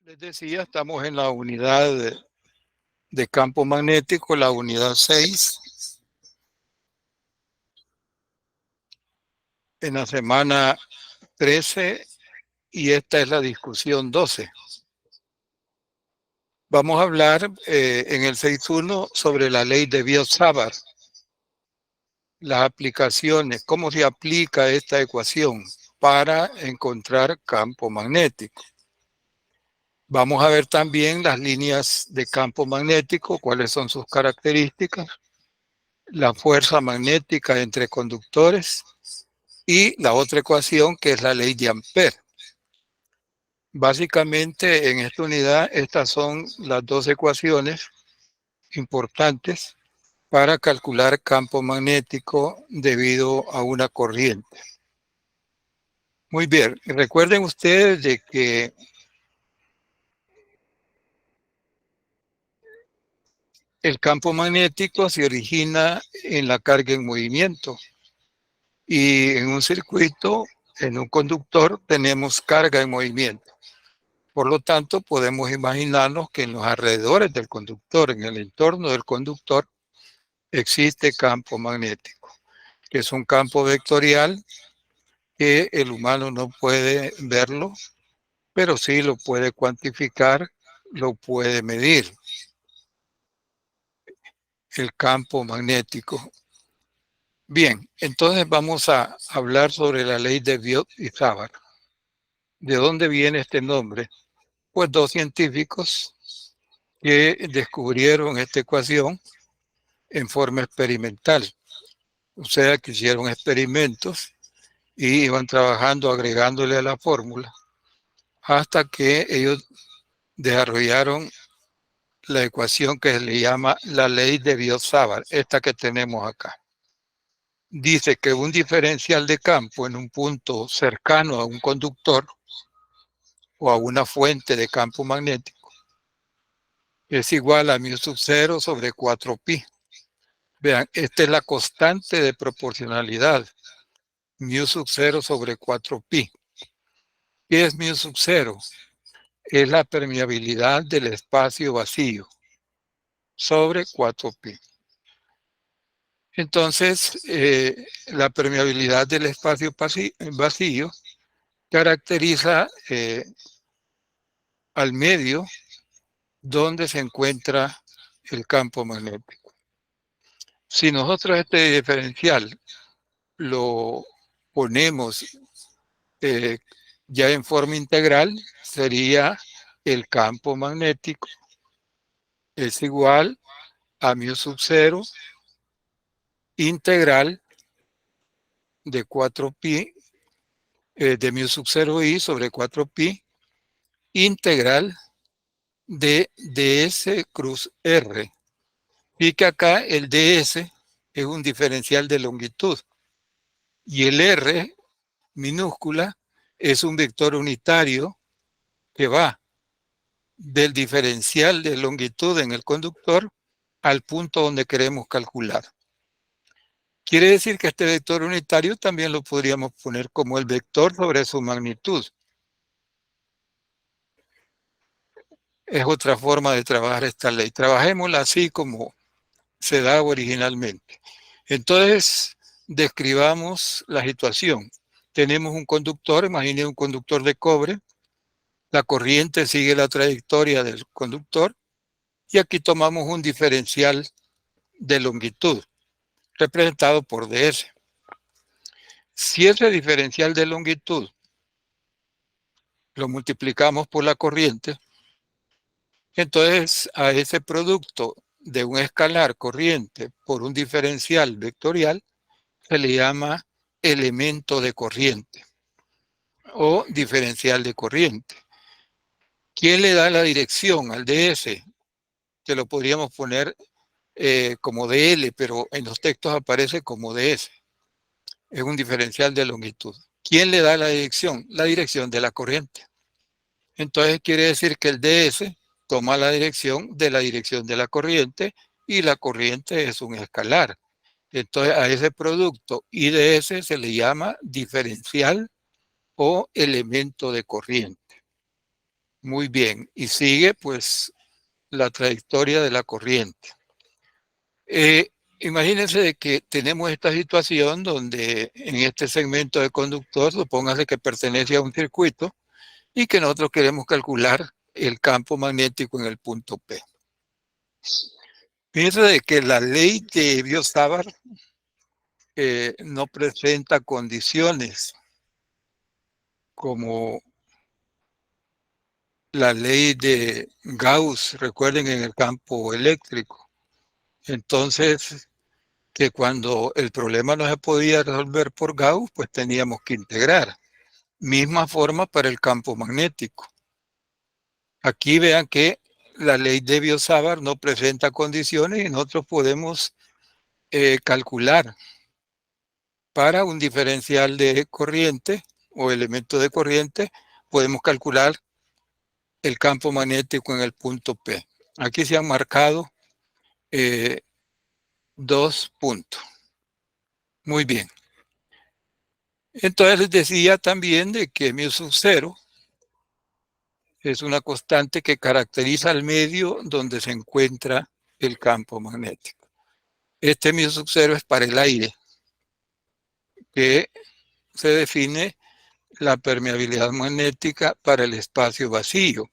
Les decía, estamos en la unidad de campo magnético, la unidad 6, en la semana 13, y esta es la discusión 12. Vamos a hablar en el 6.1 sobre la ley de Biot-Savart, las aplicaciones, cómo se aplica esta ecuación para encontrar campo magnético. Vamos a ver también las líneas de campo magnético, cuáles son sus características, la fuerza magnética entre conductores y la otra ecuación, que es la ley de Ampère. Básicamente, en esta unidad, estas son las dos ecuaciones importantes para calcular campo magnético debido a una corriente. Muy bien, recuerden ustedes de que el campo magnético se origina en la carga en movimiento y en un circuito, en un conductor, tenemos carga en movimiento. Por lo tanto, podemos imaginarnos que en los alrededores del conductor, en el entorno del conductor, existe campo magnético, que es un campo vectorial que el humano no puede verlo, pero sí lo puede cuantificar, lo puede medir. El campo magnético. Bien, entonces vamos a hablar sobre la ley de Biot y Savart. ¿De dónde viene este nombre? Pues dos científicos que descubrieron esta ecuación en forma experimental. O sea, que hicieron experimentos y iban trabajando agregándole a la fórmula hasta que ellos desarrollaron la ecuación que se le llama la ley de Biot-Savart, esta que tenemos acá. Dice que un diferencial de campo en un punto cercano a un conductor o a una fuente de campo magnético es igual a mu sub 0 sobre 4pi. Vean, esta es la constante de proporcionalidad, mu sub 0 sobre 4pi. ¿Qué es mu sub 0? Es la permeabilidad del espacio vacío sobre 4pi. Entonces, la permeabilidad del espacio vacío caracteriza al medio donde se encuentra el campo magnético. Si nosotros este diferencial lo ponemos ya en forma integral, sería el campo magnético es igual a mu sub 0 integral de 4pi, de mu sub 0i sobre 4pi, integral de ds cruz r. Y que acá el ds es un diferencial de longitud y el r minúscula es un vector unitario que va del diferencial de longitud en el conductor al punto donde queremos calcular. Quiere decir que este vector unitario también lo podríamos poner como el vector sobre su magnitud. Es otra forma de trabajar esta ley. Trabajémosla así como se da originalmente. Entonces, describamos la situación. Tenemos un conductor, imaginen un conductor de cobre. La corriente sigue la trayectoria del conductor y aquí tomamos un diferencial de longitud representado por ds. Si ese diferencial de longitud lo multiplicamos por la corriente, entonces a ese producto de un escalar corriente por un diferencial vectorial se le llama elemento de corriente o diferencial de corriente. ¿Quién le da la dirección al ds? Que lo podríamos poner como dl, pero en los textos aparece como ds. Es un diferencial de longitud. ¿Quién le da la dirección? La dirección de la corriente. Entonces quiere decir que el ds toma la dirección de la corriente y la corriente es un escalar. Entonces a ese producto IDS se le llama diferencial o elemento de corriente. Muy bien. Y sigue, pues, la trayectoria de la corriente. Imagínense de que tenemos esta situación donde en este segmento de conductor, supóngase que pertenece a un circuito y que nosotros queremos calcular el campo magnético en el punto P. Fíjense de que la ley de Biot-Savart no presenta condiciones como la ley de Gauss, recuerden, en el campo eléctrico. Entonces, que cuando el problema no se podía resolver por Gauss, pues teníamos que integrar. Misma forma para el campo magnético. Aquí vean que la ley de Biot-Savart no presenta condiciones y nosotros podemos calcular para un diferencial de corriente o elemento de corriente, podemos calcular el campo magnético en el punto P. Aquí se han marcado 2 puntos. Muy bien. Entonces les decía también de que mu sub 0 es una constante que caracteriza el medio donde se encuentra el campo magnético. Este mu sub 0 es para el aire, que se define la permeabilidad magnética para el espacio vacío.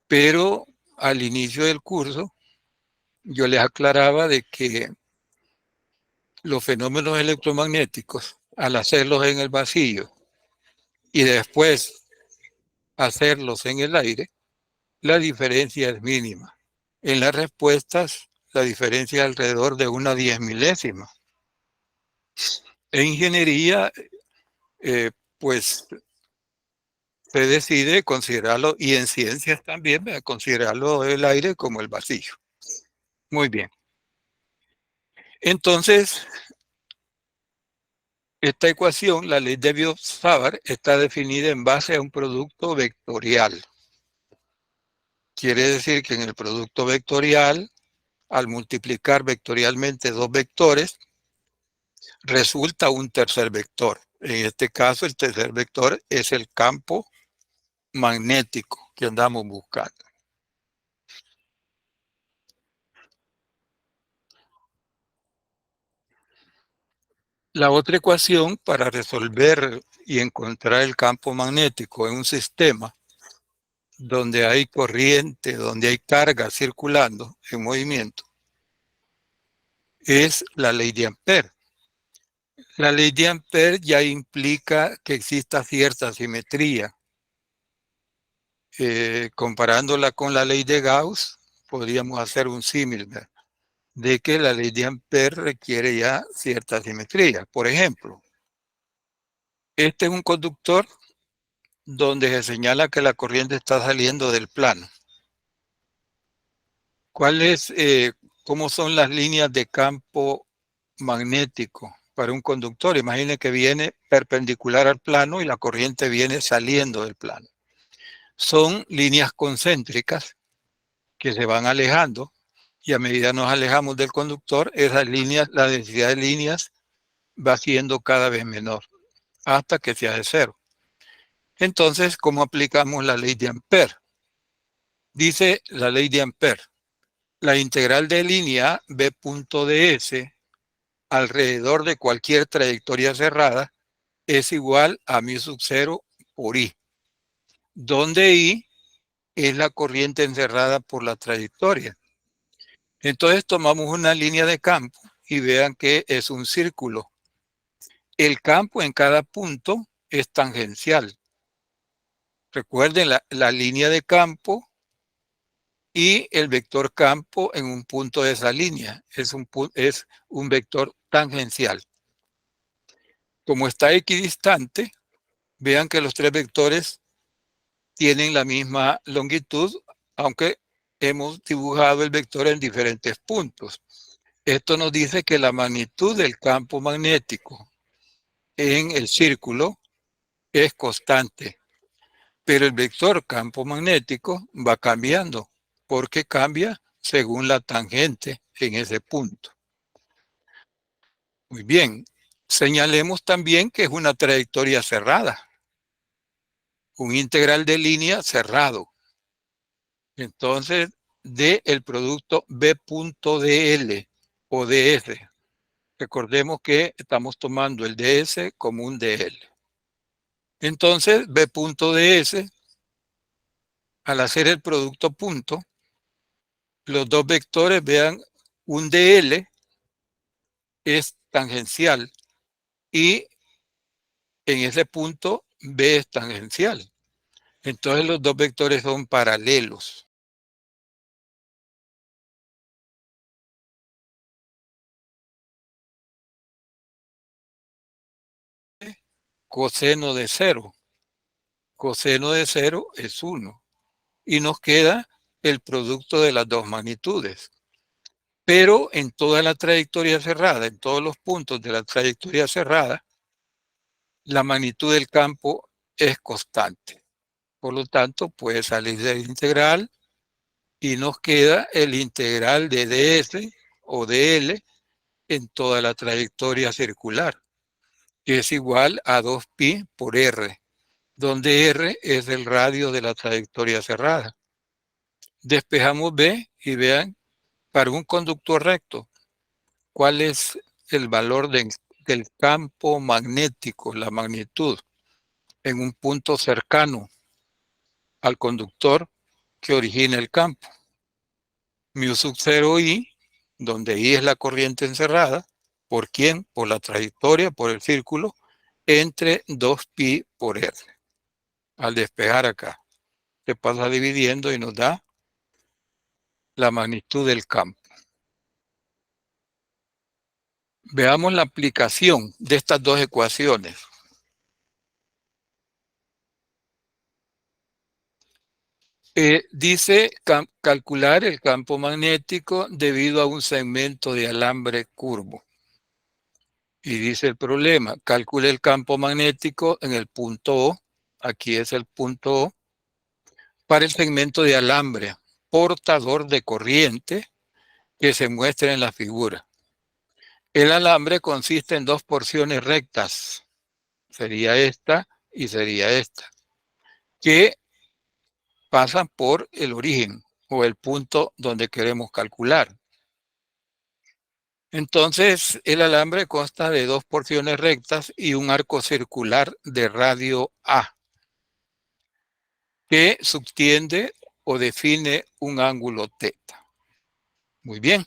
Pero al inicio del curso yo les aclaraba de que los fenómenos electromagnéticos, al hacerlos en el vacío y después hacerlos en el aire, la diferencia es mínima. En las respuestas, la diferencia es alrededor de una 10 milésima. En ingeniería, pues se decide considerarlo, y en ciencias también, considerarlo el aire como el vacío. Muy bien. Entonces, esta ecuación, la ley de Biot-Savart, está definida en base a un producto vectorial. Quiere decir que en el producto vectorial, al multiplicar vectorialmente dos vectores, resulta un tercer vector. En este caso, el tercer vector es el campo magnético que andamos buscando. La otra ecuación para resolver y encontrar el campo magnético en un sistema donde hay corriente, donde hay carga circulando en movimiento, es la ley de Ampère. La ley de Ampère ya implica que exista cierta simetría. Comparándola con la ley de Gauss, podríamos hacer un símil de que la ley de Ampère requiere ya cierta simetría. Por ejemplo, este es un conductor donde se señala que la corriente está saliendo del plano. ¿Cómo son las líneas de campo magnético para un conductor? Imagine que viene perpendicular al plano y la corriente viene saliendo del plano. Son líneas concéntricas que se van alejando y a medida nos alejamos del conductor, esas líneas, la densidad de líneas va siendo cada vez menor hasta que sea de cero. Entonces, ¿cómo aplicamos la ley de Ampère? Dice la ley de Ampère: la integral de línea B punto ds alrededor de cualquier trayectoria cerrada es igual a mu sub 0 por I, donde I es la corriente encerrada por la trayectoria. Entonces tomamos una línea de campo y vean que es un círculo. El campo en cada punto es tangencial. Recuerden la línea de campo y el vector campo en un punto de esa línea. Es un vector tangencial. Como está equidistante, vean que los tres vectores tienen la misma longitud, aunque hemos dibujado el vector en diferentes puntos. Esto nos dice que la magnitud del campo magnético en el círculo es constante, pero el vector campo magnético va cambiando porque cambia según la tangente en ese punto. Muy bien, señalemos también que es una trayectoria cerrada, un integral de línea cerrado. Entonces, de el producto B.dl o DS. Recordemos que estamos tomando el DS como un DL. Entonces, B.ds, al hacer el producto punto, los dos vectores, vean, un DL es tangencial y en ese punto B es tangencial. Entonces los dos vectores son paralelos. Coseno de cero. Coseno de cero es 1. Y nos queda el producto de las dos magnitudes. Pero en toda la trayectoria cerrada, en todos los puntos de la trayectoria cerrada, la magnitud del campo es constante. Por lo tanto, puede salir del integral y nos queda el integral de ds o dl en toda la trayectoria circular, que es igual a 2pi por r, donde r es el radio de la trayectoria cerrada. Despejamos B y vean, para un conductor recto, ¿cuál es el valor del campo magnético, la magnitud, en un punto cercano al conductor que origina el campo? Mu sub 0 I, donde I es la corriente encerrada. ¿Por quién? Por la trayectoria, por el círculo, entre 2pi por r. Al despejar acá, se pasa dividiendo y nos da la magnitud del campo. Veamos la aplicación de estas dos ecuaciones. Dice calcular el campo magnético debido a un segmento de alambre curvo. Y dice el problema, calcule el campo magnético en el punto O, aquí es el punto O, para el segmento de alambre portador de corriente que se muestra en la figura. El alambre consiste en dos porciones rectas, sería esta y sería esta, que pasan por el origen o el punto donde queremos calcular. Entonces, el alambre consta de dos porciones rectas y un arco circular de radio A, que subtiende o define un ángulo teta. Muy bien.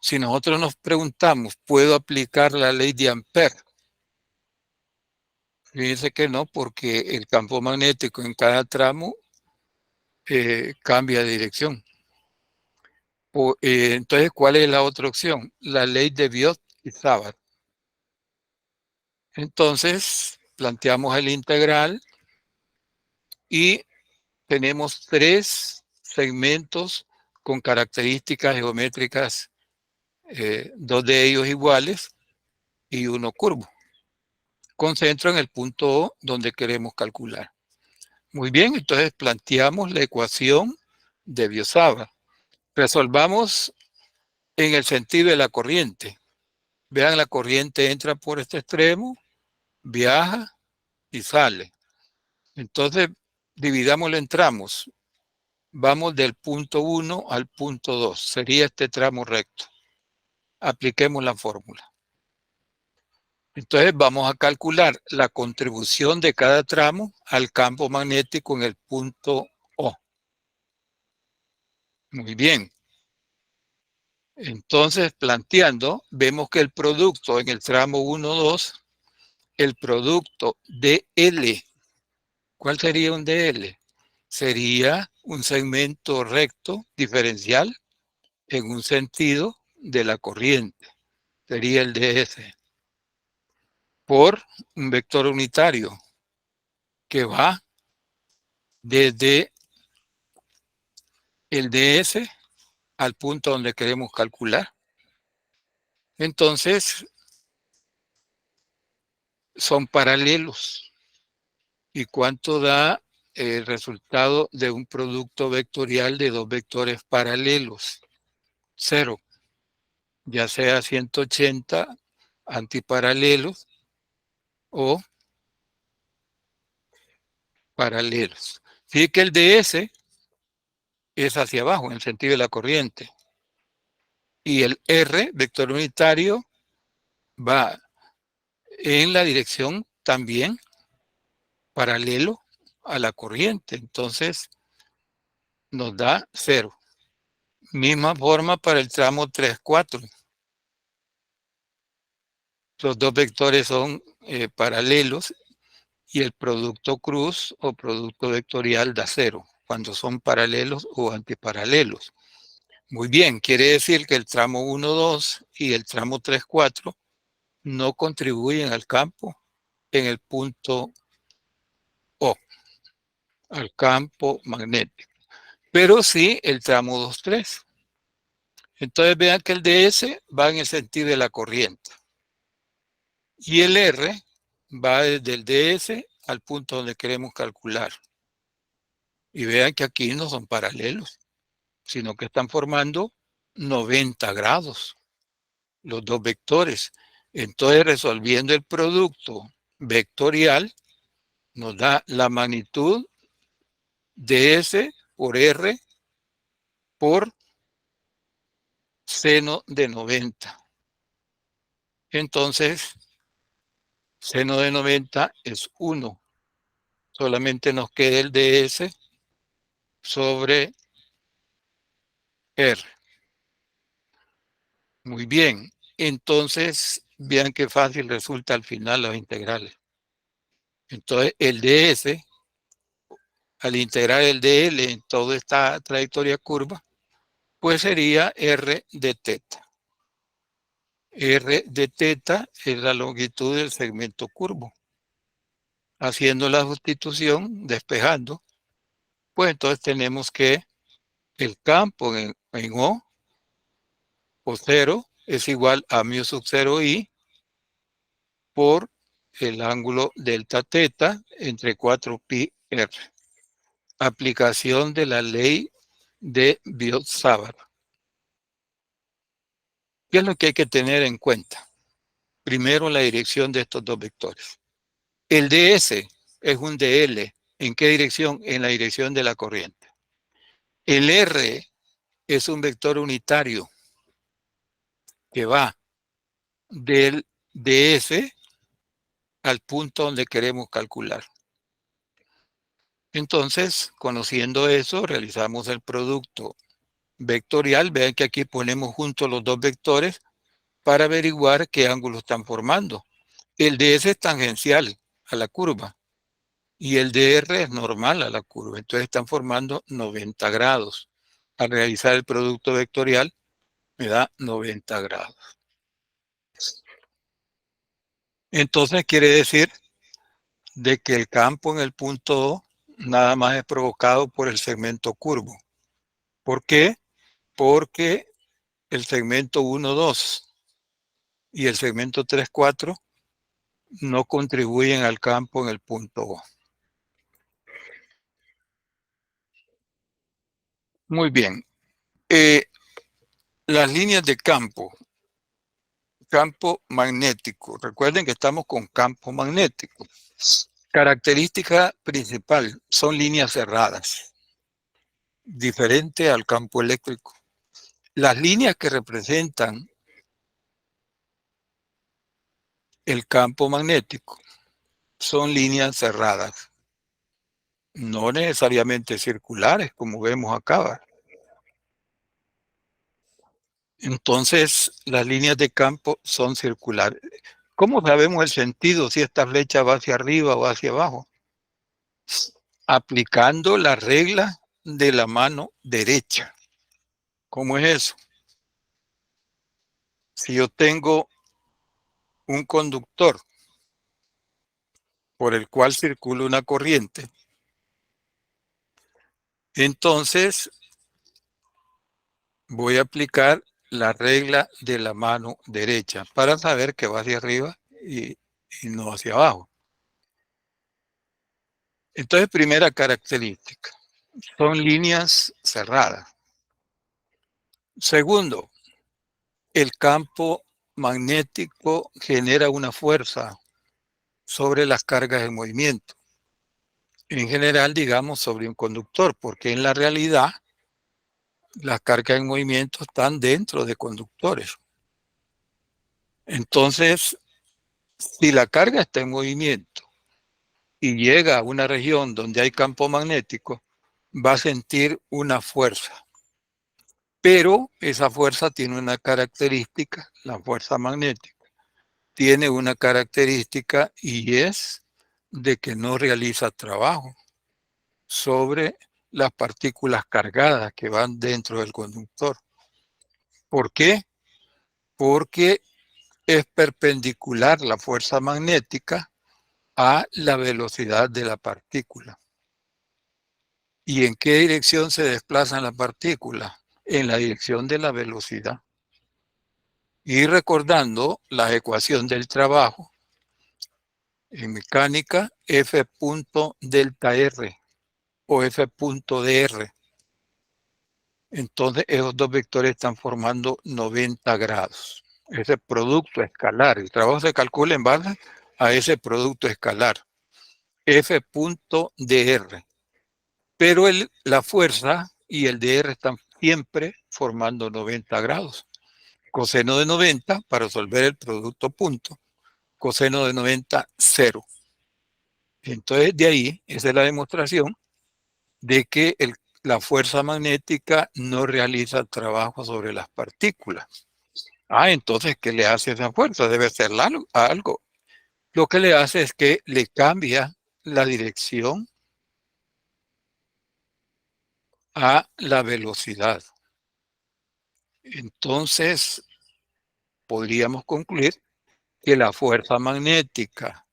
Si nosotros nos preguntamos, ¿puedo aplicar la ley de Ampère? Fíjense que no, porque el campo magnético en cada tramo cambia de dirección. Entonces, ¿cuál es la otra opción? La ley de Biot y Savart. Entonces, planteamos el integral y tenemos tres segmentos con características geométricas, dos de ellos iguales y uno curvo, con centro en el punto O donde queremos calcular. Muy bien, entonces planteamos la ecuación de Biot-Savart. Resolvamos en el sentido de la corriente. Vean, la corriente entra por este extremo, viaja y sale. Entonces, dividámoslo en tramos. Vamos del punto 1 al punto 2. Sería este tramo recto. Apliquemos la fórmula. Entonces, vamos a calcular la contribución de cada tramo al campo magnético en el punto O. Muy bien. Entonces, planteando, vemos que el producto en el tramo 1-2, el producto DL, ¿cuál sería un DL? Sería un segmento recto diferencial en un sentido de la corriente. Sería el DS por un vector unitario que va desde el DS al punto donde queremos calcular. Entonces, son paralelos. ¿Y cuánto da el resultado de un producto vectorial de dos vectores paralelos? 0, ya sea 180 antiparalelos o paralelos. Fíjate que el DS es hacia abajo, en el sentido de la corriente. Y el R, vector unitario, va en la dirección también paralelo a la corriente. Entonces, nos da 0. Misma forma para el tramo 3, 4. Los dos vectores son paralelos y el producto cruz o producto vectorial da 0 cuando son paralelos o antiparalelos. Muy bien, quiere decir que el tramo 1, 2 y el tramo 3, 4 no contribuyen al campo en el punto O, al campo magnético, pero sí el tramo 2, 3. Entonces vean que el DS va en el sentido de la corriente y el R va desde el DS al punto donde queremos calcular. Y vean que aquí no son paralelos, sino que están formando 90 grados los dos vectores. Entonces, resolviendo el producto vectorial, nos da la magnitud de S por R por seno de 90. Entonces, seno de 90 es 1. Solamente nos queda el DS sobre R. Muy bien. Entonces, vean qué fácil resulta al final los integrales. Entonces, el DS, al integrar el DL en toda esta trayectoria curva, pues sería R de teta. R de teta es la longitud del segmento curvo. Haciendo la sustitución, despejando, pues entonces tenemos que el campo en O 0 es igual a mu sub 0i por el ángulo delta teta entre 4pi r. Aplicación de la ley de Biot-Savart. ¿Qué es lo que hay que tener en cuenta? Primero, la dirección de estos dos vectores. El DS es un DL. ¿En qué dirección? En la dirección de la corriente. El R es un vector unitario que va del DS al punto donde queremos calcular. Entonces, conociendo eso, realizamos el producto vectorial. Vean que aquí ponemos juntos los dos vectores para averiguar qué ángulo están formando. El DS es tangencial a la curva y el DR es normal a la curva. Entonces están formando 90 grados. Al realizar el producto vectorial me da 90 grados. Entonces quiere decir de que el campo en el punto O nada más es provocado por el segmento curvo. ¿Por qué? Porque el segmento 1, 2 y el segmento 3, 4 no contribuyen al campo en el punto O. Muy bien. Las líneas de campo magnético. Recuerden que estamos con campo magnético. Característica principal, son líneas cerradas, diferente al campo eléctrico. Las líneas que representan el campo magnético son líneas cerradas, no necesariamente circulares, como vemos acá. Entonces, las líneas de campo son circulares. ¿Cómo sabemos el sentido si esta flecha va hacia arriba o hacia abajo? Aplicando la regla de la mano derecha. ¿Cómo es eso? Si yo tengo un conductor por el cual circula una corriente, entonces voy a aplicar la regla de la mano derecha para saber que va hacia arriba y no hacia abajo. Entonces, primera característica, son líneas cerradas. Segundo, el campo magnético genera una fuerza sobre las cargas en movimiento. En general, digamos, sobre un conductor, porque en la realidad Las cargas en movimiento están dentro de conductores. Entonces, si la carga está en movimiento y llega a una región donde hay campo magnético, va a sentir una fuerza. Pero esa fuerza tiene una característica, la fuerza magnética tiene una característica y es de que no realiza trabajo sobre las partículas cargadas que van dentro del conductor. ¿Por qué? Porque es perpendicular la fuerza magnética a la velocidad de la partícula. ¿Y en qué dirección se desplazan las partículas? En la dirección de la velocidad. Y recordando la ecuación del trabajo, en mecánica, F punto delta R o F punto dr. Entonces, esos dos vectores están formando 90 grados. Ese producto escalar, el trabajo se calcula en base a ese producto escalar, F punto dr. Pero la fuerza y el dr están siempre formando 90 grados. Coseno de 90 para resolver el producto punto. Coseno de 90, 0. Entonces, de ahí, esa es la demostración de que la fuerza magnética no realiza trabajo sobre las partículas. Entonces, ¿qué le hace esa fuerza? Debe ser algo. Lo que le hace es que le cambia la dirección a la velocidad. Entonces, podríamos concluir que la fuerza magnética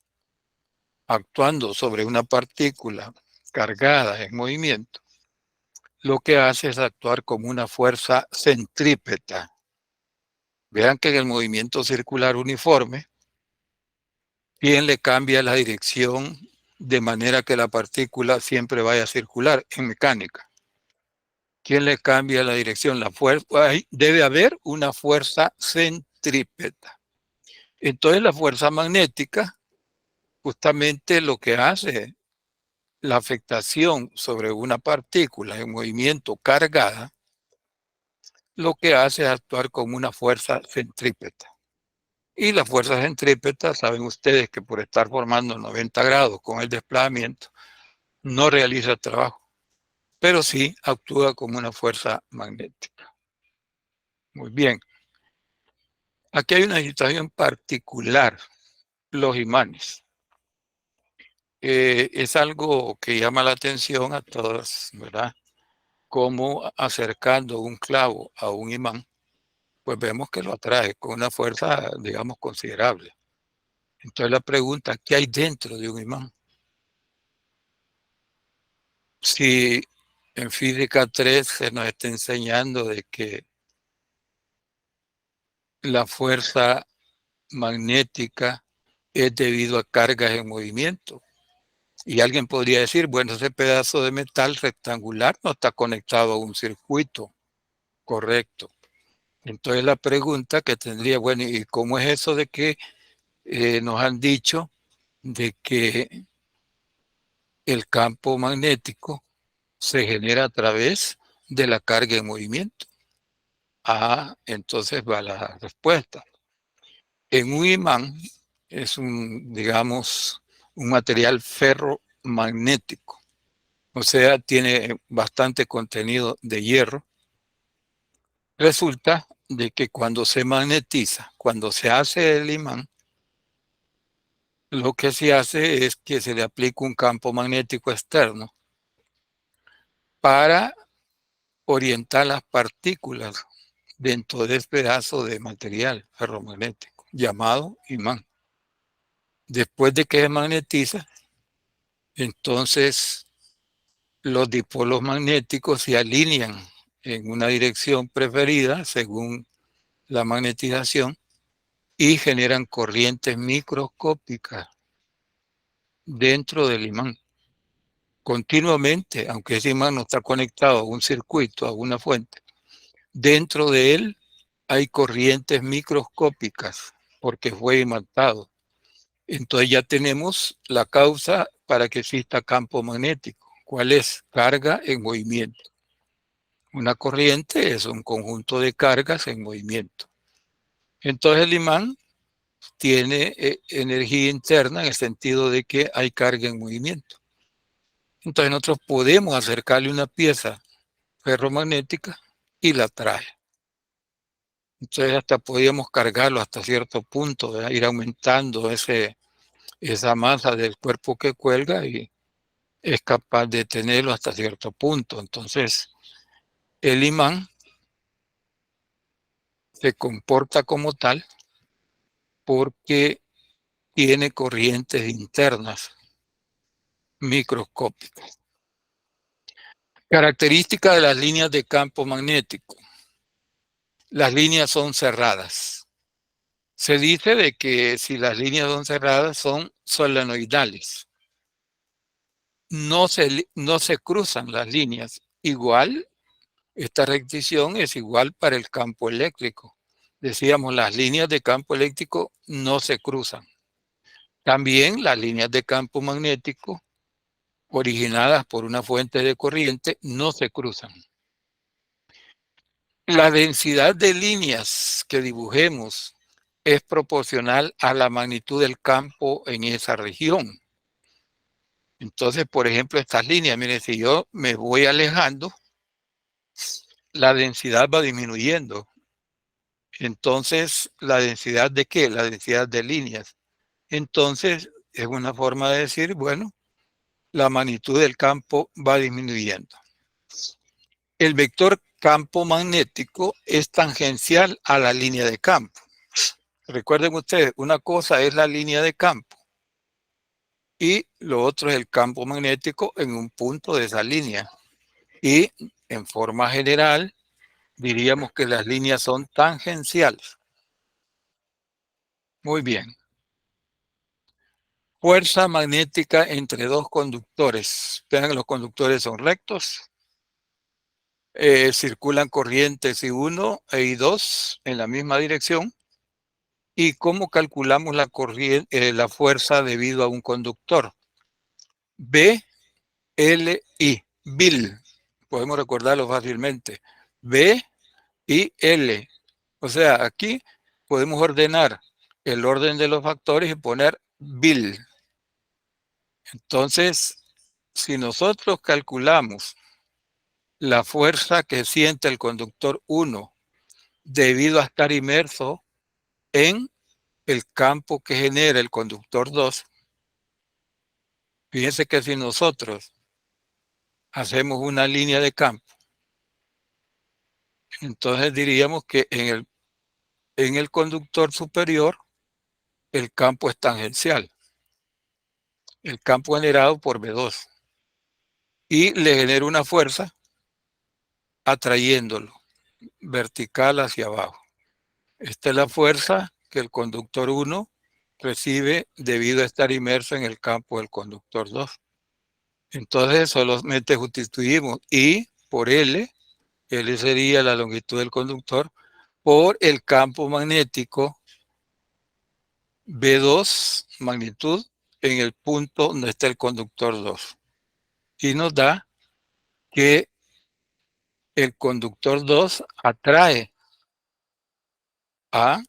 actuando sobre una partícula cargada en movimiento, lo que hace es actuar como una fuerza centrípeta. Vean que en el movimiento circular uniforme, ¿quién le cambia la dirección de manera que la partícula siempre vaya a circular en mecánica? ¿Quién le cambia la dirección? La fuerza, debe haber una fuerza centrípeta. Entonces la fuerza magnética justamente lo que hace la afectación sobre una partícula en movimiento cargada, lo que hace es actuar como una fuerza centrípeta. Y la fuerza centrípeta, saben ustedes que por estar formando 90 grados con el desplazamiento, no realiza trabajo, pero sí actúa como una fuerza magnética. Muy bien. Aquí hay una situación particular, los imanes. Es algo que llama la atención a todos, ¿verdad? Como acercando un clavo a un imán, pues vemos que lo atrae con una fuerza, digamos, considerable. Entonces la pregunta, ¿qué hay dentro de un imán? Si en física 3 se nos está enseñando de que la fuerza magnética es debido a cargas en movimiento. Y alguien podría decir, bueno, ese pedazo de metal rectangular no está conectado a un circuito correcto. Entonces la pregunta que tendría, bueno, ¿y cómo es eso de que nos han dicho de que el campo magnético se genera a través de la carga en movimiento? Entonces va la respuesta. En un imán es digamos, un material ferromagnético. O sea, tiene bastante contenido de hierro. Resulta de que cuando se magnetiza, cuando se hace el imán, lo que se hace es que se le aplica un campo magnético externo para orientar las partículas dentro de este pedazo de material ferromagnético llamado imán. Después de que se magnetiza, entonces los dipolos magnéticos se alinean en una dirección preferida según la magnetización y generan corrientes microscópicas dentro del imán. Continuamente, aunque ese imán no está conectado a un circuito, a una fuente, dentro de él hay corrientes microscópicas porque fue imantado. Entonces ya tenemos la causa para que exista campo magnético. ¿Cuál es? Carga en movimiento. Una corriente es un conjunto de cargas en movimiento. Entonces el imán tiene energía interna en el sentido de que hay carga en movimiento. Entonces nosotros podemos acercarle una pieza ferromagnética y la trae. Entonces hasta podíamos cargarlo hasta cierto punto, ¿verdad? Ir aumentando esa masa del cuerpo que cuelga y es capaz de tenerlo hasta cierto punto. Entonces el imán se comporta como tal porque tiene corrientes internas microscópicas. Característica de las líneas de campo magnético. Las líneas son cerradas. Se dice de que si las líneas son cerradas son solenoidales. No se cruzan las líneas. Igual, esta restricción es igual para el campo eléctrico. Decíamos, las líneas de campo eléctrico no se cruzan. También las líneas de campo magnético originadas por una fuente de corriente no se cruzan. La densidad de líneas que dibujemos es proporcional a la magnitud del campo en esa región. Entonces, por ejemplo, estas líneas, miren, si yo me voy alejando, la densidad va disminuyendo. Entonces, ¿la densidad de qué? La densidad de líneas. Entonces, es una forma de decir, bueno, la magnitud del campo va disminuyendo. El vector campo magnético es tangencial a la línea de campo. Recuerden ustedes, una cosa es la línea de campo y lo otro es el campo magnético en un punto de esa línea. Y en forma general, diríamos que las líneas son tangenciales. Muy bien. Fuerza magnética entre dos conductores. Vean, los conductores son rectos. Circulan corrientes I1 e I2 en la misma dirección. ¿Y cómo calculamos la fuerza debido a un conductor? B, L, I. BIL. Podemos recordarlo fácilmente. B, I, L. O sea, aquí podemos ordenar el orden de los factores y poner BIL. Entonces, si nosotros calculamos la fuerza que siente el conductor 1 debido a estar inmerso en el campo que genera el conductor 2, fíjense que si nosotros hacemos una línea de campo, entonces diríamos que en el conductor superior el campo es tangencial, el campo generado por B2, y le genera una fuerza atrayéndolo vertical hacia abajo. Esta es la fuerza que el conductor 1 recibe debido a estar inmerso en el campo del conductor 2. Entonces solamente sustituimos I por L. L sería la longitud del conductor por el campo magnético B2, magnitud, en el punto donde está el conductor 2. Y nos da que el conductor 2 atrae a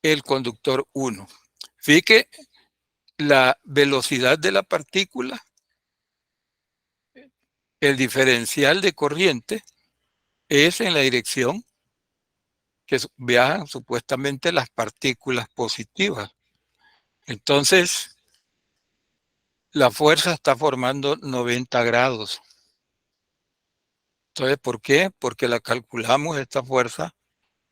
el conductor 1. Fíjate que la velocidad de la partícula, el diferencial de corriente, es en la dirección que viajan supuestamente las partículas positivas. Entonces, la fuerza está formando 90 grados. Entonces, ¿por qué? Porque la calculamos esta fuerza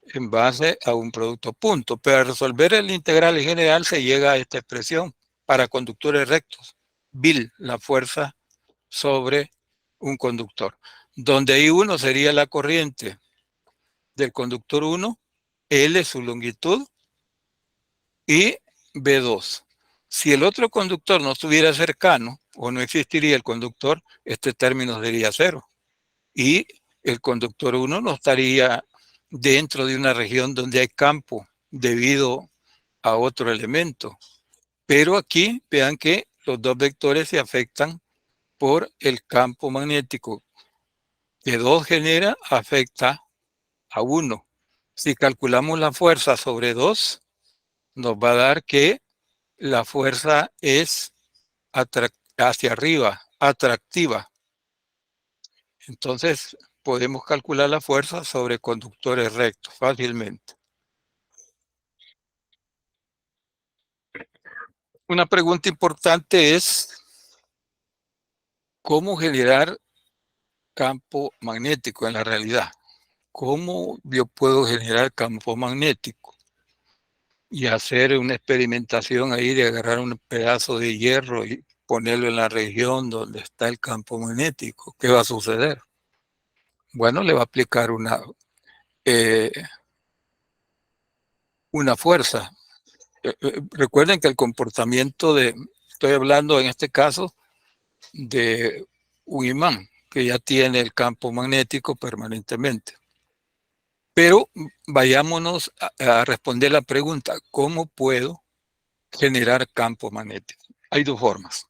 en base a un producto punto. Pero al resolver el integral en general se llega a esta expresión para conductores rectos. BIL, la fuerza sobre un conductor. Donde I1 sería la corriente del conductor 1, L su longitud y B2. Si el otro conductor no estuviera cercano o no existiría el conductor, este término sería cero. Y el conductor 1 no estaría dentro de una región donde hay campo debido a otro elemento. Pero aquí vean que los dos vectores se afectan por el campo magnético que 2 genera afecta a 1. Si calculamos la fuerza sobre 2, nos va a dar que la fuerza es hacia arriba, atractiva. Entonces, podemos calcular la fuerza sobre conductores rectos fácilmente. Una pregunta importante es cómo generar campo magnético en la realidad. ¿Cómo yo puedo generar campo magnético? Y hacer una experimentación ahí de agarrar un pedazo de hierro y ponerlo en la región donde está el campo magnético. ¿Qué va a suceder? Bueno, le va a aplicar eh, una fuerza. Recuerden que el comportamiento estoy hablando en este caso de un imán que ya tiene el campo magnético permanentemente. Pero vayámonos a responder la pregunta, ¿cómo puedo generar campo magnético? Hay 2 formas.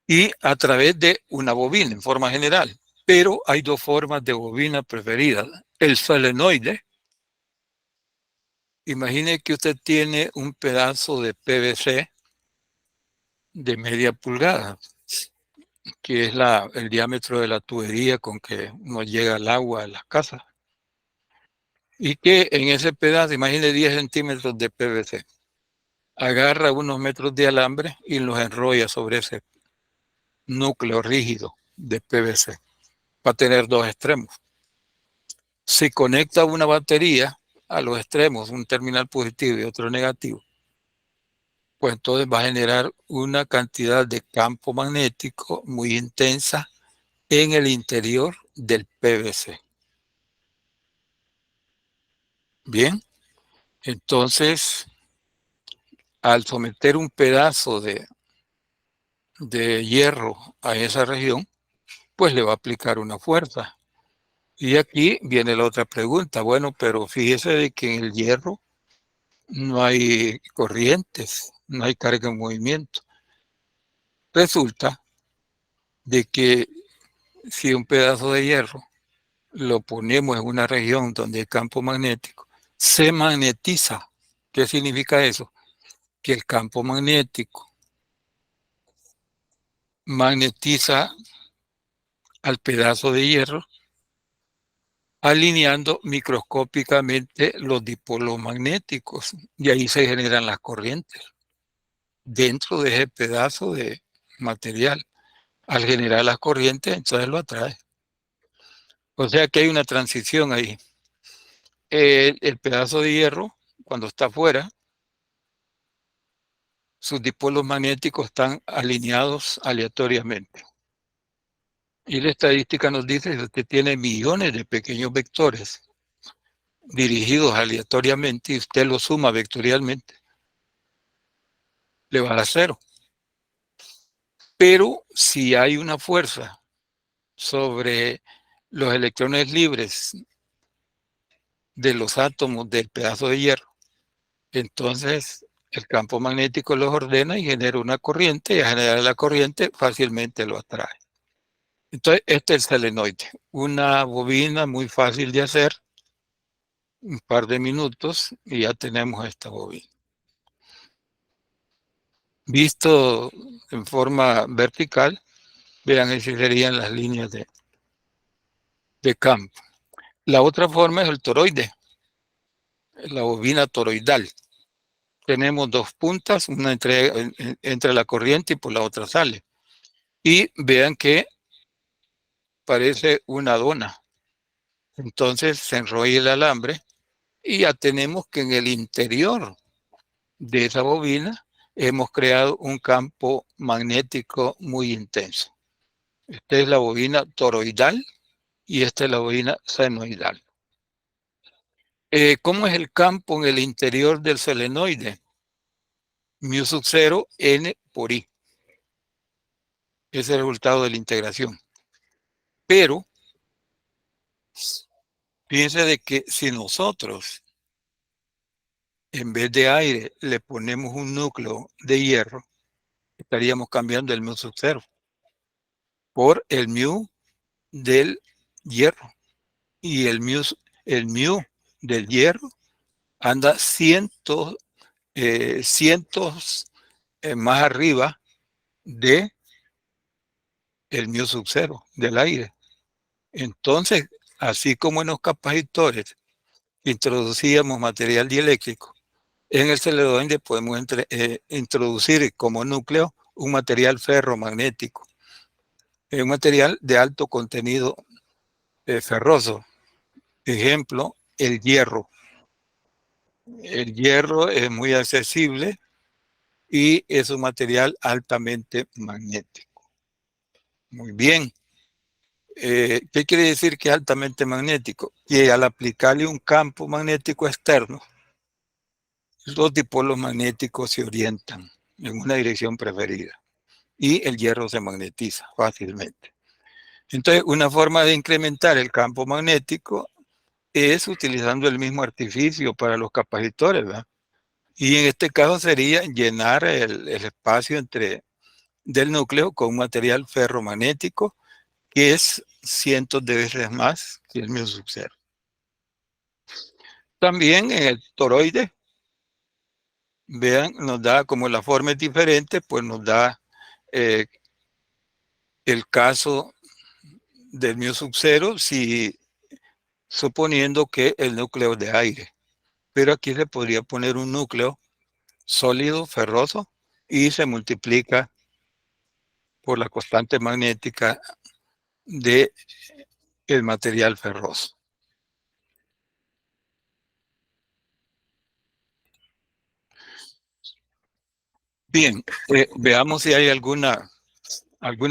Y a través de una bobina en forma general. Pero hay 2 formas de bobina preferidas. El solenoide. Imagine que usted tiene un pedazo de PVC de media pulgada, que es el diámetro de la tubería con que nos llega el agua a las casas. Y que en ese pedazo, imagine 10 centímetros de PVC, agarra unos metros de alambre y los enrolla sobre ese núcleo rígido de PVC. Va a tener 2 extremos. Si conecta una batería a los extremos, un terminal positivo y otro negativo, pues entonces va a generar una cantidad de campo magnético muy intensa en el interior del PVC. Bien, entonces al someter un pedazo de hierro a esa región, pues le va a aplicar una fuerza. Y aquí viene la otra pregunta. Bueno, pero fíjese de que en el hierro no hay corrientes, no hay carga en movimiento. Resulta de que si un pedazo de hierro lo ponemos en una región donde hay campo magnético, se magnetiza. ¿Qué significa eso? Que el campo magnético magnetiza al pedazo de hierro, alineando microscópicamente los dipolos magnéticos, y ahí se generan las corrientes dentro de ese pedazo de material. Al generar las corrientes, entonces lo atrae. O sea que hay una transición ahí. El pedazo de hierro, cuando está afuera, sus dipolos magnéticos están alineados aleatoriamente. Y la estadística nos dice que usted tiene millones de pequeños vectores dirigidos aleatoriamente y usted los suma vectorialmente, le va a dar 0. Pero si hay una fuerza sobre los electrones libres de los átomos del pedazo de hierro, entonces el campo magnético los ordena y genera una corriente, y a generar la corriente fácilmente lo atrae. Entonces, este es el solenoide, una bobina muy fácil de hacer, un par de minutos y ya tenemos esta bobina. Visto en forma vertical, vean, esas serían las líneas de campo. La otra forma es el toroide, la bobina toroidal. Tenemos 2 puntas, una entre la corriente y por la otra sale. Y vean que parece una dona. Entonces se enrolla el alambre y ya tenemos que en el interior de esa bobina hemos creado un campo magnético muy intenso. Esta es la bobina toroidal y esta es la bobina senoidal. ¿Cómo es el campo en el interior del solenoide? Mu sub 0 N por I. Es el resultado de la integración. Pero fíjense de que si nosotros en vez de aire le ponemos un núcleo de hierro, estaríamos cambiando el mu sub 0 por el mu del hierro. Y el mu del hierro anda cientos más arriba de el mu sub cero del aire. Entonces, así como en los capacitores introducíamos material dieléctrico, en el celenoide podemos introducir como núcleo un material ferromagnético, un material de alto contenido ferroso. Ejemplo, el hierro. El hierro es muy accesible y es un material altamente magnético. Muy bien. ¿Qué quiere decir que es altamente magnético? Que al aplicarle un campo magnético externo, los dipolos magnéticos se orientan en una dirección preferida y el hierro se magnetiza fácilmente. Entonces, una forma de incrementar el campo magnético es utilizando el mismo artificio para los capacitores, ¿verdad? Y en este caso sería llenar el espacio del núcleo con un material ferromagnético que es cientos de veces más que el mu sub cero. También en el toroide, vean, nos da como la forma es diferente, pues nos da el caso del mu sub cero si suponiendo que el núcleo es de aire. Pero aquí se podría poner un núcleo sólido, ferroso, y se multiplica por la constante magnética del material ferroso. Bien, veamos si hay alguna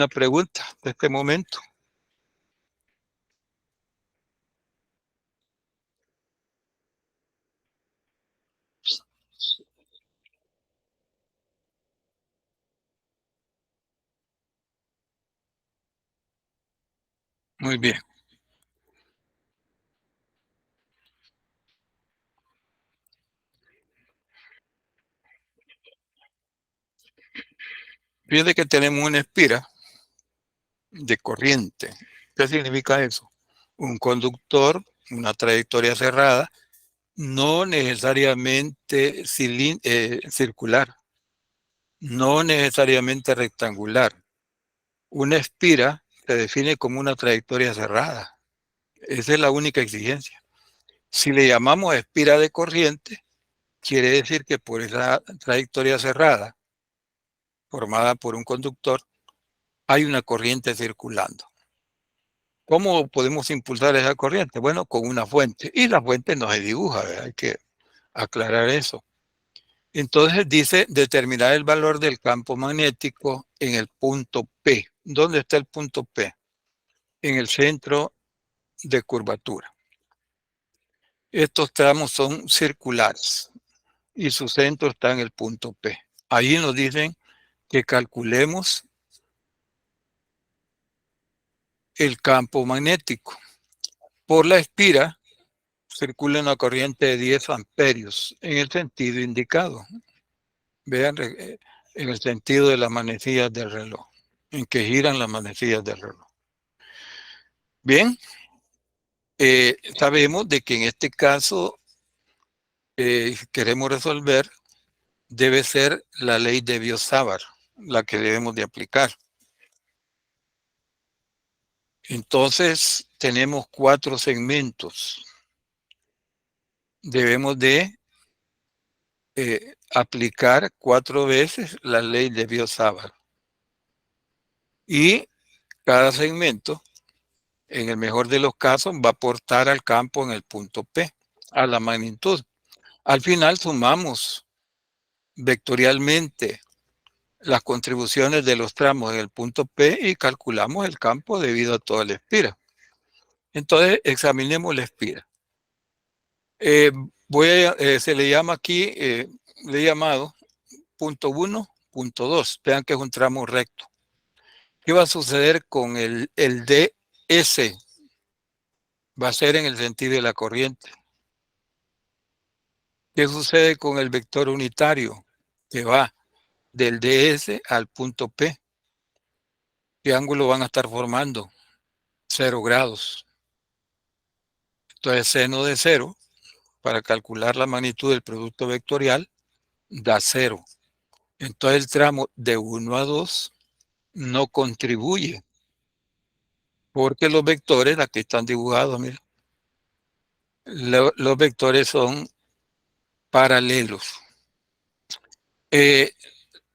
pregunta de este momento. Muy bien. Fíjate que tenemos una espira de corriente. ¿Qué significa eso? Un conductor, una trayectoria cerrada, no necesariamente circular, no necesariamente rectangular. Una espira se define como una trayectoria cerrada. Esa es la única exigencia. Si le llamamos espira de corriente, quiere decir que por esa trayectoria cerrada, formada por un conductor, hay una corriente circulando. ¿Cómo podemos impulsar esa corriente? Bueno, con una fuente. Y la fuente no se dibuja, ¿verdad? Hay que aclarar eso. Entonces dice determinar el valor del campo magnético en el punto P. ¿Dónde está el punto P? En el centro de curvatura. Estos tramos son circulares y su centro está en el punto P. Ahí nos dicen que calculemos el campo magnético. Por la espira circula una corriente de 10 amperios en el sentido indicado. Vean, en el sentido de las manecillas del reloj, en que giran las manecillas del reloj. Bien, sabemos de que en este caso queremos resolver, debe ser la ley de Biot-Savart la que debemos de aplicar. Entonces, tenemos 4 segmentos. Debemos de aplicar 4 veces la ley de Biot-Savart. Y cada segmento, en el mejor de los casos, va a aportar al campo en el punto P, a la magnitud. Al final sumamos vectorialmente las contribuciones de los tramos en el punto P y calculamos el campo debido a toda la espira. Entonces, examinemos la espira. Se le llama aquí, le he llamado punto 1, punto 2. Vean que es un tramo recto. ¿Qué va a suceder con el DS? Va a ser en el sentido de la corriente. ¿Qué sucede con el vector unitario? Que va del DS al punto P. ¿Qué ángulo van a estar formando? 0 grados. Entonces, seno de 0, para calcular la magnitud del producto vectorial, da 0. Entonces, el tramo de 1 a 2 no contribuye, porque los vectores, aquí están dibujados, mira, los vectores son paralelos.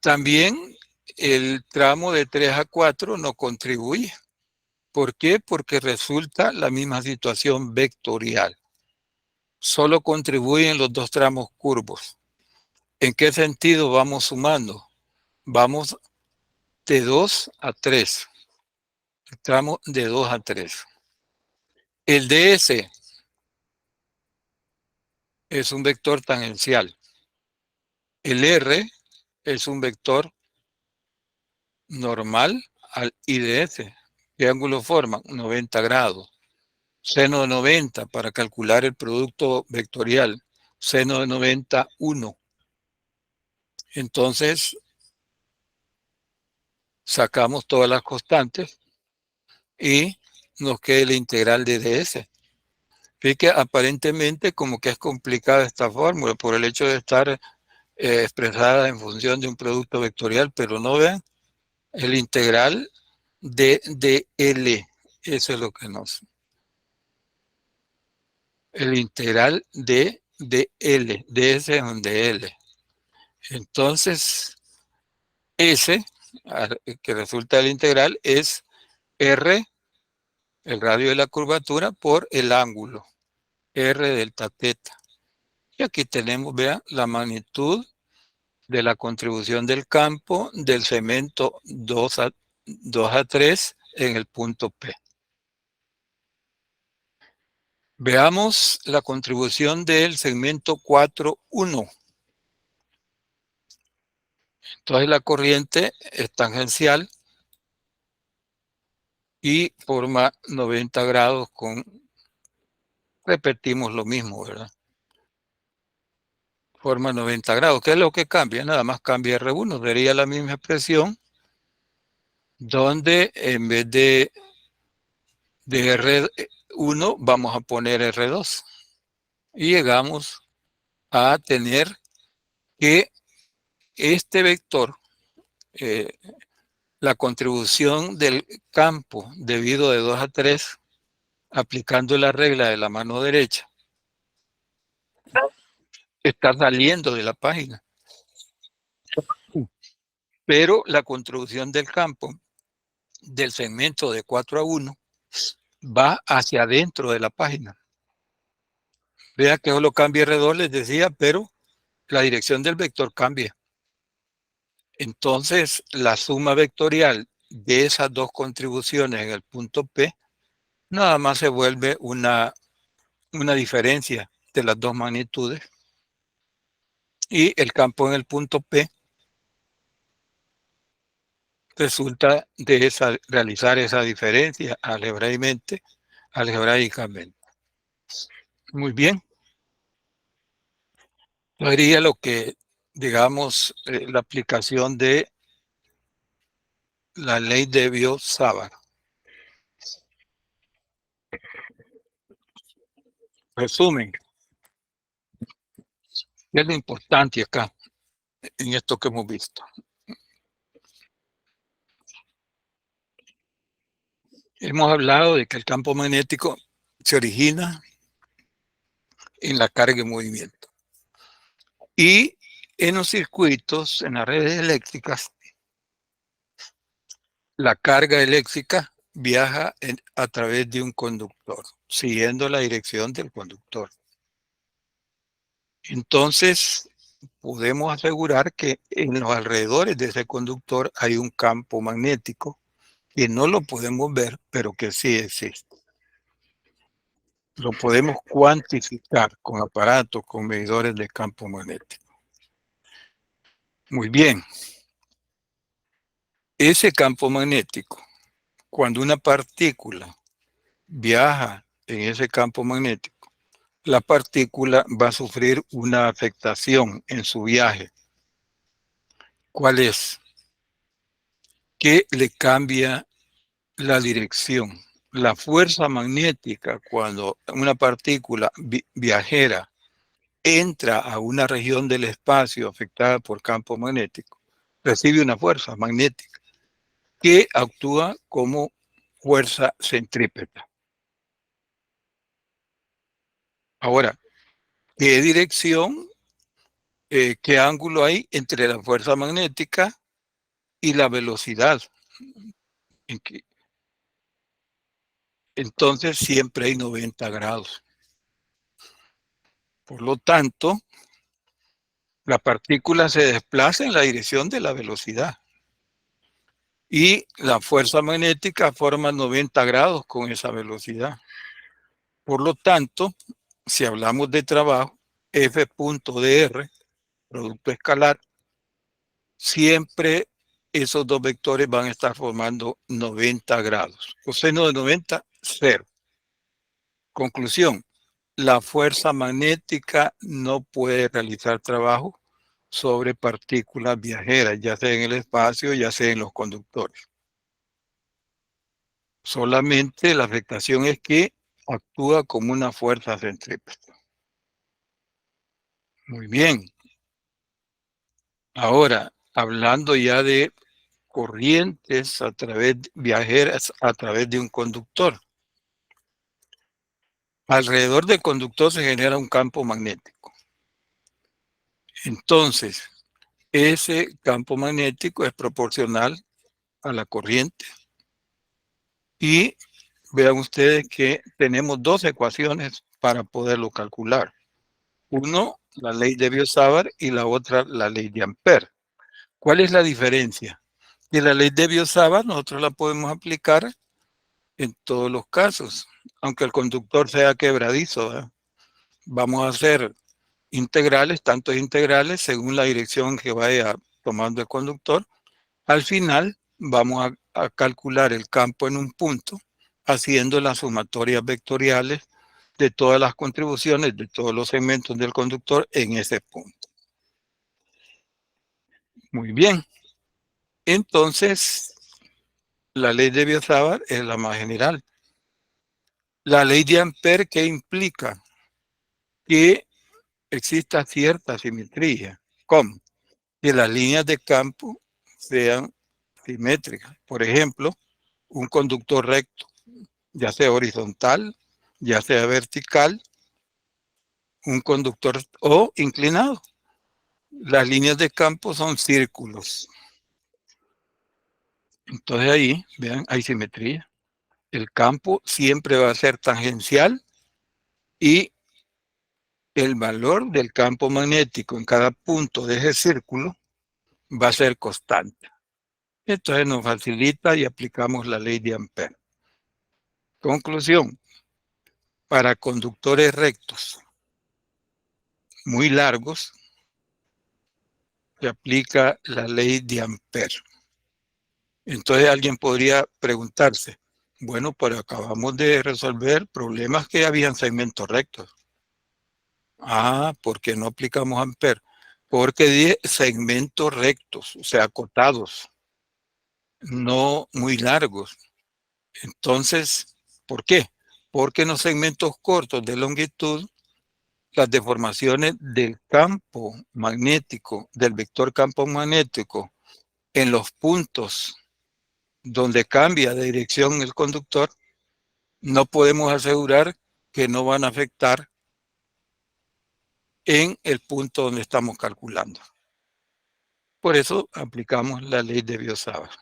También el tramo de 3 a 4 no contribuye. ¿Por qué? Porque resulta la misma situación vectorial. Solo contribuyen los dos tramos curvos. ¿En qué sentido vamos sumando? Vamos de 2 a 3. El tramo de 2 a 3. El ds es un vector tangencial. El r es un vector normal al IDS. ¿Qué ángulo forman? 90 grados. Seno de 90 para calcular el producto vectorial. Seno de 90, 1. Entonces, sacamos todas las constantes y nos queda la integral de ds. Fíjate, aparentemente como que es complicada esta fórmula por el hecho de estar expresada en función de un producto vectorial, pero no vean, el integral de dl, eso es lo que nos... El integral de dl, ds es un dl. Entonces, S, que resulta del integral, es R, el radio de la curvatura, por el ángulo, R delta teta. Y aquí tenemos, vean, la magnitud de la contribución del campo del segmento 2 a 3 en el punto P. Veamos la contribución del segmento 4,1. Entonces la corriente es tangencial y forma 90 grados con, repetimos lo mismo, ¿verdad? Forma 90 grados. ¿Qué es lo que cambia? Nada más cambia R1. Vería la misma expresión donde en vez de R1 vamos a poner R2. Y llegamos a tener que este vector, la contribución del campo debido de 2 a 3, aplicando la regla de la mano derecha, está saliendo de la página. Pero la contribución del campo del segmento de 4 a 1 va hacia adentro de la página. Vea que solo cambia R2, les decía, pero la dirección del vector cambia. Entonces, la suma vectorial de esas dos contribuciones en el punto P nada más se vuelve una diferencia de las dos magnitudes. Y el campo en el punto P resulta de realizar esa diferencia algebraicamente. Muy bien. Sería lo que, digamos, la aplicación de la ley de Biot-Savart. Resumen, ¿qué es lo importante acá en esto que hemos visto? Hemos hablado de que el campo magnético se origina en la carga en movimiento. Y en los circuitos, en las redes eléctricas, la carga eléctrica viaja a través de un conductor, siguiendo la dirección del conductor. Entonces, podemos asegurar que en los alrededores de ese conductor hay un campo magnético que no lo podemos ver, pero que sí existe. Lo podemos cuantificar con aparatos, con medidores de campo magnético. Muy bien. Ese campo magnético, cuando una partícula viaja en ese campo magnético, la partícula va a sufrir una afectación en su viaje. ¿Cuál es? Que le cambia la dirección. la fuerza magnética cuando una partícula viajera entra a una región del espacio afectada por campo magnético, recibe una fuerza magnética que actúa como fuerza centrípeta. Ahora, ¿qué dirección, qué ángulo hay entre la fuerza magnética y la velocidad? Entonces siempre hay 90 grados. Por lo tanto, la partícula se desplaza en la dirección de la velocidad y la fuerza magnética forma 90 grados con esa velocidad. Por lo tanto, si hablamos de trabajo, F.dr, producto escalar, siempre esos dos vectores van a estar formando 90 grados. Coseno de 90, 0. Conclusión, la fuerza magnética no puede realizar trabajo sobre partículas viajeras, ya sea en el espacio, ya sea en los conductores. Solamente la afectación es que actúa como una fuerza centrípeta. Muy bien. Ahora, hablando ya de corrientes viajeras a través de un conductor. Alrededor del conductor se genera un campo magnético. Entonces, ese campo magnético es proporcional a la corriente. Y vean ustedes que tenemos dos ecuaciones para poderlo calcular. Uno, la ley de Biot-Savart, y la otra, la ley de Ampère. ¿Cuál es la diferencia? Que la ley de Biot-Savart nosotros la podemos aplicar en todos los casos, aunque el conductor sea quebradizo, ¿verdad? Vamos a hacer integrales, tantos integrales, según la dirección que vaya tomando el conductor. Al final vamos a calcular el campo en un punto, haciendo las sumatorias vectoriales de todas las contribuciones de todos los segmentos del conductor en ese punto. Muy bien. Entonces, la ley de Biot-Savart es la más general. La ley de Ampère, ¿qué implica? Que exista cierta simetría. ¿Cómo? Que las líneas de campo sean simétricas. Por ejemplo, un conductor recto, ya sea horizontal, ya sea vertical, un conductor o inclinado. Las líneas de campo son círculos. Entonces ahí, vean, hay simetría. El campo siempre va a ser tangencial y el valor del campo magnético en cada punto de ese círculo va a ser constante. Entonces nos facilita y aplicamos la ley de Ampère. Conclusión, para conductores rectos muy largos se aplica la ley de Ampère. Entonces alguien podría preguntarse, bueno, pero acabamos de resolver problemas que habían segmentos rectos. Ah, ¿por qué no aplicamos Ampère? Porque de segmentos rectos, o sea, acotados, no muy largos. Entonces, ¿por qué? Porque en los segmentos cortos de longitud, las deformaciones del campo magnético, del vector campo magnético, en los puntos donde cambia de dirección el conductor, no podemos asegurar que no van a afectar en el punto donde estamos calculando. Por eso aplicamos la ley de Biot-Savart.